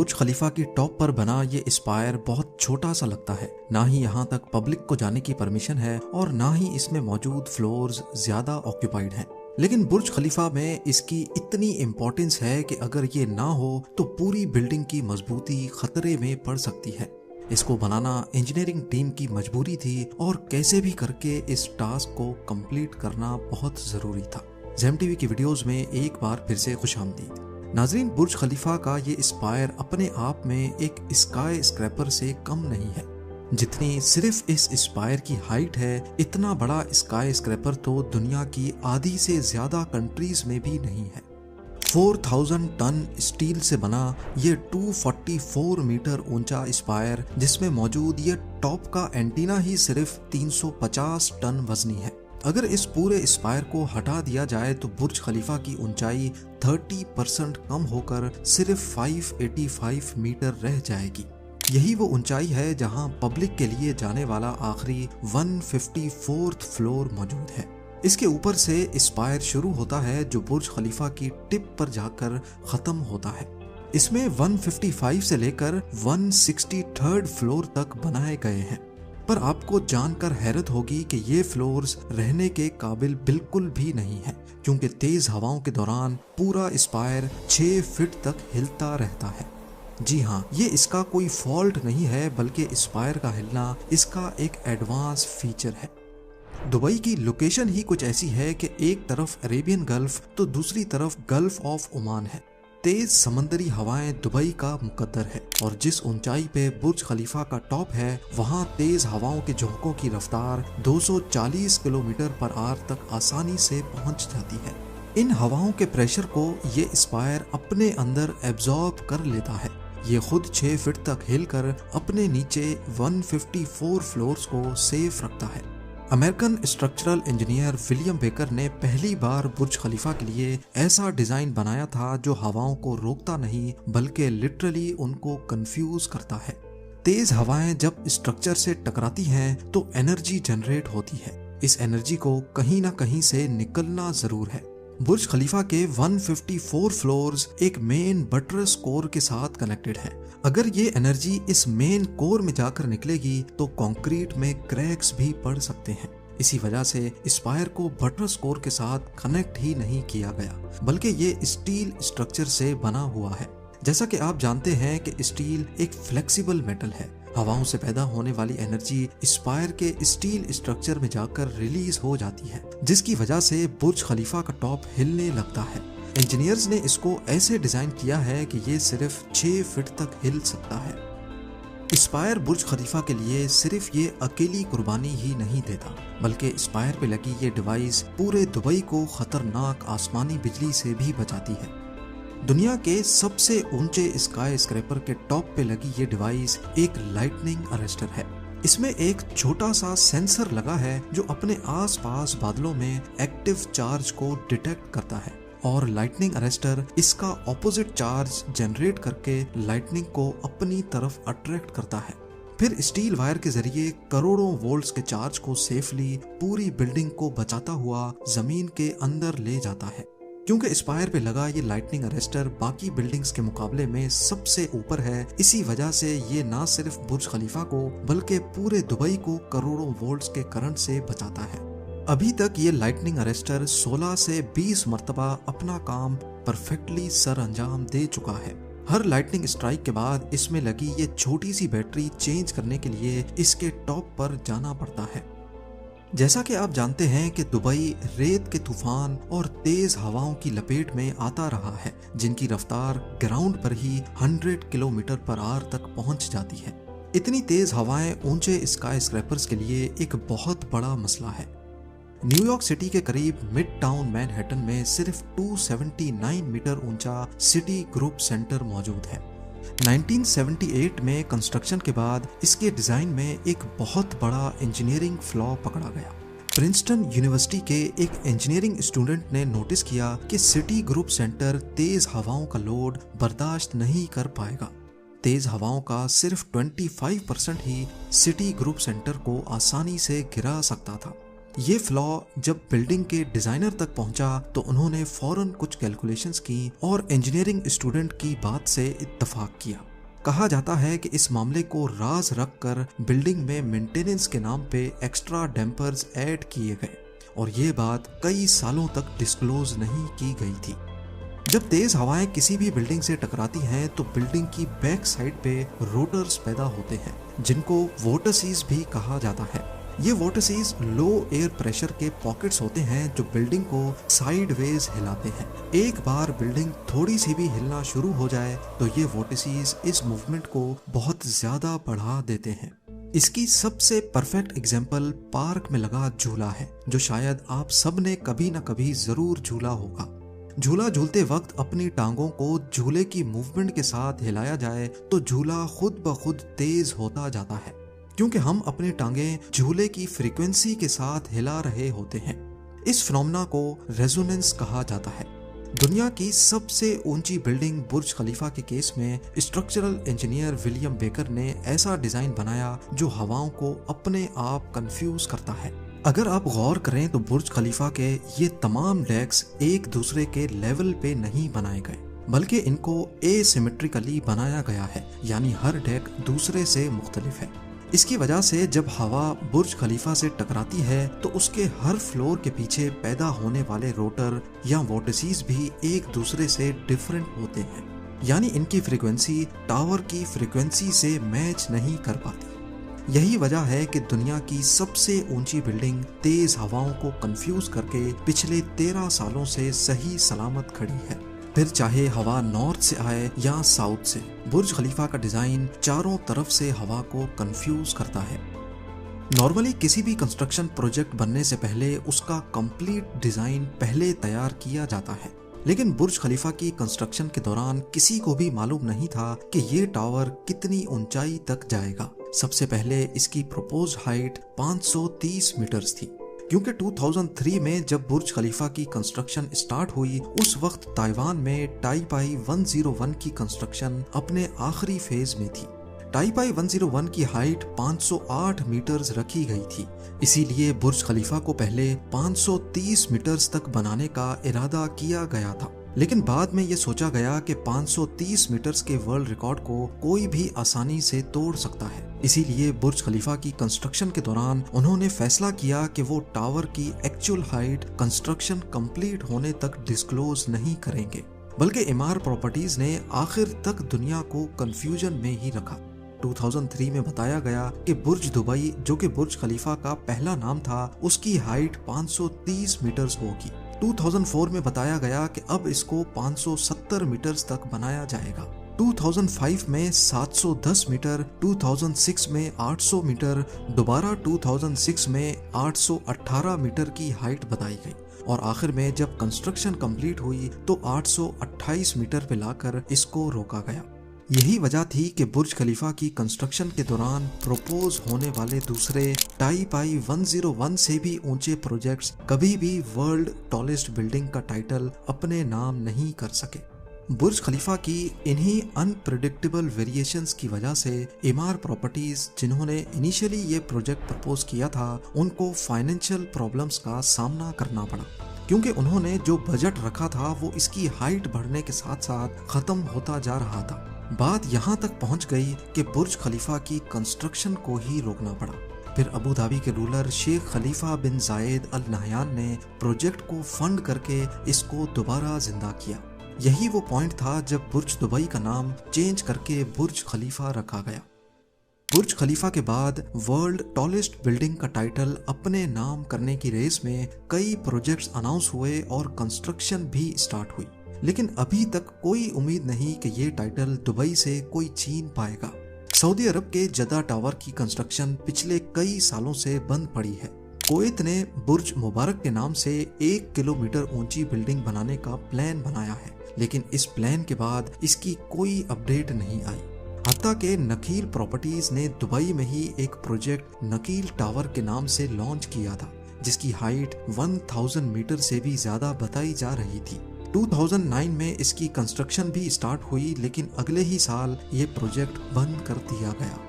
बुर्ज खलीफा की टॉप पर बना ये स्पायर बहुत छोटा सा लगता है। ना ही यहाँ तक पब्लिक को जाने की परमिशन है और ना ही इसमें मौजूद फ्लोर्स ज्यादा ऑक्यूपाइड हैं। लेकिन बुर्ज खलीफा में इसकी इतनी इम्पोर्टेंस है कि अगर ये ना हो तो पूरी बिल्डिंग की मजबूती खतरे में पड़ सकती है। इसको बनाना इंजीनियरिंग टीम की मजबूरी थी और कैसे भी करके इस टास्क को कंप्लीट करना बहुत जरूरी था। ज़ेम टीवी की वीडियोस में एक बार फिर से खुशामदीद। नाजरीन, बुर्ज खलीफा का ये स्पायर अपने आप में एक स्काई स्क्रैपर से कम नहीं है। जितनी सिर्फ इस स्पायर की हाइट है, इतना बड़ा स्काई स्क्रैपर तो दुनिया की आधी से ज्यादा कंट्रीज में भी नहीं है। 4000 टन स्टील से बना ये 244 मीटर ऊंचा स्पायर, जिसमें मौजूद ये टॉप का एंटीना ही सिर्फ 350 टन वजनी है। अगर इस पूरे स्पायर को हटा दिया जाए तो बुर्ज खलीफा की ऊंचाई 30% कम होकर सिर्फ 585 मीटर रह जाएगी। यही वो ऊंचाई है जहां पब्लिक के लिए जाने वाला आखिरी 154th फ्लोर मौजूद है। इसके ऊपर से स्पायर शुरू होता है जो बुर्ज खलीफा की टिप पर जाकर खत्म होता है। इसमें 155 से लेकर 163rd फ्लोर तक बनाए गए हैं। पर आपको जानकर हैरत होगी कि ये फ्लोर्स रहने के काबिल बिल्कुल भी नहीं है, क्योंकि तेज हवाओं के दौरान पूरा स्पायर 6 फीट तक हिलता रहता है। जी हाँ, ये इसका कोई फॉल्ट नहीं है, बल्कि स्पायर का हिलना इसका एक एडवांस फीचर है। दुबई की लोकेशन ही कुछ ऐसी है कि एक तरफ अरेबियन गल्फ तो दूसरी तरफ गल्फ ऑफ ओमान है। तेज समंदरी हवाएं दुबई का मुकद्दर है और जिस ऊंचाई पे बुर्ज खलीफा का टॉप है, वहाँ तेज हवाओं के झोंकों की रफ्तार 240 किलोमीटर पर आवर तक आसानी से पहुँच जाती है। इन हवाओं के प्रेशर को ये स्पायर अपने अंदर एब्जॉर्ब कर लेता है। ये खुद 6 फीट तक हिलकर अपने नीचे 154 फ्लोर्स को सेफ रखता है। American structural engineer William baker ने पहली बार बुर्ज खलीफा के लिए ऐसा डिजाइन बनाया था जो हवाओं को रोकता नहीं, बल्कि लिटरली उनको कंफ्यूज करता है। तेज हवाएं जब स्ट्रक्चर से टकराती हैं तो एनर्जी जनरेट होती है। इस एनर्जी को कहीं ना कहीं से निकलना जरूर है। बुर्ज खलीफा के 154 फ्लोर्स एक मेन बटरस कोर के साथ कनेक्टेड है। अगर ये एनर्जी इस मेन कोर में जाकर निकलेगी तो कंक्रीट में क्रैक्स भी पड़ सकते हैं। इसी वजह से स्पायर को बटरस कोर के साथ कनेक्ट ही नहीं किया गया, बल्कि ये स्टील स्ट्रक्चर से बना हुआ है। जैसा कि आप जानते हैं कि स्टील एक फ्लेक्सिबल मेटल है। हवाओं से पैदा होने वाली एनर्जी स्पायर के स्टील स्ट्रक्चर में जाकर रिलीज हो जाती है, जिसकी वजह से बुर्ज खलीफा का टॉप हिलने लगता है। इंजीनियर्स ने इसको ऐसे डिजाइन किया है कि ये सिर्फ 6 फीट तक हिल सकता है। स्पायर बुर्ज खलीफा के लिए सिर्फ ये अकेली कुर्बानी ही नहीं देता, बल्कि स्पायर पे लगी ये डिवाइस पूरे दुबई को खतरनाक आसमानी बिजली से भी बचाती है। दुनिया के सबसे ऊंचे स्काई स्क्रैपर के टॉप पे लगी ये डिवाइस एक लाइटनिंग अरेस्टर है। इसमें एक छोटा सा सेंसर लगा है जो अपने आसपास बादलों में एक्टिव चार्ज को डिटेक्ट करता है और लाइटनिंग अरेस्टर इसका ऑपोजिट चार्ज जनरेट करके लाइटनिंग को अपनी तरफ अट्रैक्ट करता है। फिर स्टील वायर के जरिए करोड़ों वोल्ट्स के चार्ज को सेफली पूरी बिल्डिंग को बचाता हुआ जमीन के अंदर ले जाता है। क्योंकि स्पायर पे लगा ये लाइटनिंग अरेस्टर बाकी बिल्डिंग्स के मुकाबले में सबसे ऊपर है, इसी वजह से ये ना सिर्फ बुर्ज खलीफा को बल्कि पूरे दुबई को करोड़ों वोल्ट्स के करंट से बचाता है। अभी तक ये लाइटनिंग अरेस्टर 16 से 20 मरतबा अपना काम परफेक्टली सर अंजाम दे चुका है। हर लाइटनिंग स्ट्राइक के बाद इसमें लगी ये छोटी सी बैटरी चेंज करने के लिए इसके टॉप पर जाना पड़ता है। जैसा कि आप जानते हैं कि दुबई रेत के तूफान और तेज हवाओं की लपेट में आता रहा है, जिनकी रफ्तार ग्राउंड पर ही 100 किलोमीटर पर आवर तक पहुंच जाती है। इतनी तेज हवाएं ऊंचे स्काई स्क्रैपर्स के लिए एक बहुत बड़ा मसला है। न्यूयॉर्क सिटी के करीब मिड टाउन मैनहट्टन में सिर्फ 279 मीटर ऊंचा सिटी ग्रुप सेंटर मौजूद है। 1978 में कंस्ट्रक्शन के बाद इसके डिजाइन में एक बहुत बड़ा इंजीनियरिंग फ्लॉ पकड़ा गया। प्रिंसटन यूनिवर्सिटी के एक इंजीनियरिंग स्टूडेंट ने नोटिस किया कि सिटी ग्रुप सेंटर तेज हवाओं का लोड बर्दाश्त नहीं कर पाएगा। तेज हवाओं का सिर्फ 25% ही सिटी ग्रुप सेंटर को आसानी से गिरा सकता था। ये फ्लॉ जब बिल्डिंग के डिजाइनर तक पहुंचा तो उन्होंने फौरन कुछ कैलकुलेशंस की और इंजीनियरिंग स्टूडेंट की बात से इत्तफाक किया। कहा जाता है कि इस मामले को राज रखकर बिल्डिंग में मेंटेनेंस के नाम पे एक्स्ट्रा डैम्पर्स ऐड किए गए और ये बात कई सालों तक डिस्क्लोज नहीं की गई थी। जब तेज हवाएं किसी भी बिल्डिंग से टकराती हैं तो बिल्डिंग की बैक साइड पे रोटर्स पैदा होते हैं जिनको वोर्टिसेस भी कहा जाता है। ये वोर्टिसेस लो एयर प्रेशर के पॉकेट्स होते हैं जो बिल्डिंग को साइडवेज हिलाते हैं। एक बार बिल्डिंग थोड़ी सी भी हिलना शुरू हो जाए तो ये वोर्टिसेस इस मूवमेंट को बहुत ज्यादा बढ़ा देते हैं। इसकी सबसे परफेक्ट एग्जाम्पल पार्क में लगा झूला है जो शायद आप सब ने कभी न कभी जरूर झूला होगा। झूला झूलते वक्त अपनी टांगों को झूले की मूवमेंट के साथ हिलाया जाए तो झूला खुद ब खुद तेज होता जाता है क्योंकि हम अपनी टांगें झूले की फ्रीक्वेंसी के साथ हिला रहे होते हैं। इस फिनोमेना को रेजोनेंस कहा जाता है। दुनिया की सबसे ऊंची बिल्डिंग बुर्ज खलीफा के केस में स्ट्रक्चरल इंजीनियर विलियम बेकर ने ऐसा डिजाइन बनाया जो हवाओं को अपने आप कंफ्यूज करता है। अगर आप गौर करें तो बुर्ज खलीफा के ये तमाम डेक्स एक दूसरे के लेवल पे नहीं बनाए गए बल्कि इनको एसिमेट्रिकली बनाया गया है, यानी हर डेक दूसरे से मुख्तलिफ है। इसकी वजह से जब हवा बुर्ज खलीफा से टकराती है तो उसके हर फ्लोर के पीछे पैदा होने वाले रोटर या वोर्टिसेस भी एक दूसरे से डिफरेंट होते हैं, यानी इनकी फ्रीक्वेंसी टावर की फ्रीक्वेंसी से मैच नहीं कर पाती। यही वजह है कि दुनिया की सबसे ऊंची बिल्डिंग तेज हवाओं को कंफ्यूज करके पिछले 13 सालों से सही सलामत खड़ी है। फिर चाहे हवा नॉर्थ से आए या साउथ से, बुर्ज खलीफा का डिजाइन चारों तरफ से हवा को कंफ्यूज करता है। नॉर्मली किसी भी कंस्ट्रक्शन प्रोजेक्ट बनने से पहले उसका कंप्लीट डिजाइन पहले तैयार किया जाता है, लेकिन बुर्ज खलीफा की कंस्ट्रक्शन के दौरान किसी को भी मालूम नहीं था कि ये टावर कितनी ऊंचाई तक जाएगा। सबसे पहले इसकी प्रपोज हाइट 530 मीटर्स थी क्योंकि 2003 में जब बुर्ज खलीफा की कंस्ट्रक्शन स्टार्ट हुई उस वक्त ताइवान में टाइपाई 101 की कंस्ट्रक्शन अपने आखिरी फेज में थी। टाइपाई 101 की हाइट 508 मीटर्स रखी गई थी, इसीलिए बुर्ज खलीफा को पहले 530 मीटर्स तक बनाने का इरादा किया गया था, लेकिन बाद में ये सोचा गया कि 530 मीटर्स के वर्ल्ड रिकॉर्ड को कोई भी आसानी से तोड़ सकता है। इसीलिए बुर्ज खलीफा की कंस्ट्रक्शन के दौरान उन्होंने फैसला किया कि वो टावर की एक्चुअल हाइट कंस्ट्रक्शन कंप्लीट होने तक डिस्क्लोज नहीं करेंगे, बल्कि इमार प्रॉपर्टीज ने आखिर तक दुनिया को कंफ्यूजन में ही रखा। 2003 में बताया गया कि बुर्ज दुबई, जो कि बुर्ज खलीफा का पहला नाम था, उसकी हाइट 530 मीटर्स होगी। 2004 में बताया गया कि अब इसको 570 मीटर्स तक बनाया जाएगा। 2005 में 710 मीटर, 2006 में 800 मीटर, दोबारा 2006 में 818 मीटर की हाइट बताई गई और आखिर में जब कंस्ट्रक्शन कंप्लीट हुई तो 828 मीटर पे लाकर इसको रोका गया। यही वजह थी कि बुर्ज खलीफा की कंस्ट्रक्शन के दौरान प्रपोज होने वाले दूसरे टाइपाई 101 से भी ऊंचे प्रोजेक्ट्स कभी भी वर्ल्ड टॉलेस्ट बिल्डिंग का टाइटल अपने नाम नहीं कर सके। बुर्ज खलीफा की इन्हीं अनप्रेडिक्टेबल वेरिएशंस की वजह से इमार प्रॉपर्टीज, जिन्होंने इनिशियली ये प्रोजेक्ट प्रपोज किया था, उनको फाइनेंशियल प्रॉब्लम्स का सामना करना पड़ा क्योंकि उन्होंने जो बजट रखा था वो इसकी हाइट बढ़ने के साथ साथ खत्म होता जा रहा था। बात यहाँ तक पहुँच गई कि बुर्ज खलीफा की कंस्ट्रक्शन को ही रोकना पड़ा। फिर अबू धाबी के रूलर शेख खलीफा बिन जायद अल नहयान ने प्रोजेक्ट को फंड करके इसको दोबारा जिंदा किया। यही वो पॉइंट था जब बुर्ज दुबई का नाम चेंज करके बुर्ज खलीफा रखा गया। बुर्ज खलीफा के बाद वर्ल्ड टॉलेस्ट बिल्डिंग का टाइटल अपने नाम करने की रेस में कई प्रोजेक्ट्स अनाउंस हुए और कंस्ट्रक्शन भी स्टार्ट हुई, लेकिन अभी तक कोई उम्मीद नहीं कि ये टाइटल दुबई से कोई छीन पाएगा। सऊदी अरब के जद्दा टावर की कंस्ट्रक्शन पिछले कई सालों से बंद पड़ी है। कुवैत ने बुर्ज मुबारक के नाम से 1 किलोमीटर ऊंची बिल्डिंग बनाने का प्लान बनाया है, लेकिन इस प्लान के बाद इसकी कोई अपडेट नहीं आई। हत्ता के नकील प्रॉपर्टीज ने दुबई में ही एक प्रोजेक्ट नकील टावर के नाम से लॉन्च किया था, जिसकी हाइट 1000 मीटर से भी ज्यादा बताई जा रही थी। 2009 में इसकी कंस्ट्रक्शन भी स्टार्ट हुई, लेकिन अगले ही साल ये प्रोजेक्ट बंद कर दिया गया।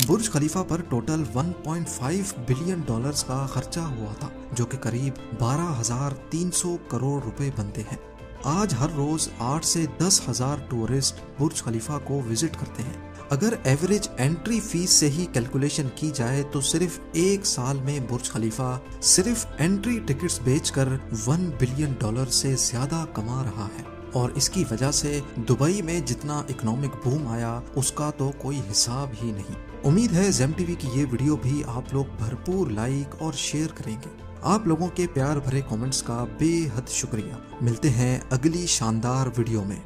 बुर्ज खलीफा पर टोटल 1.5 बिलियन डॉलर्स का खर्चा हुआ था, जो कि करीब 12,300 करोड़ रुपए बनते हैं। आज हर रोज 8 से 10,000 टूरिस्ट बुर्ज खलीफा को विजिट करते हैं। अगर एवरेज एंट्री फीस से ही कैलकुलेशन की जाए तो सिर्फ एक साल में बुर्ज खलीफा सिर्फ एंट्री टिकट्स बेचकर $1 बिलियन से ज्यादा कमा रहा है। और इसकी वजह से दुबई में जितना इकोनॉमिक बूम आया उसका तो कोई हिसाब ही नहीं। उम्मीद है जेम टीवी की ये वीडियो भी आप लोग भरपूर लाइक और शेयर करेंगे। आप लोगों के प्यार भरे कमेंट्स का बेहद शुक्रिया। मिलते हैं अगली शानदार वीडियो में।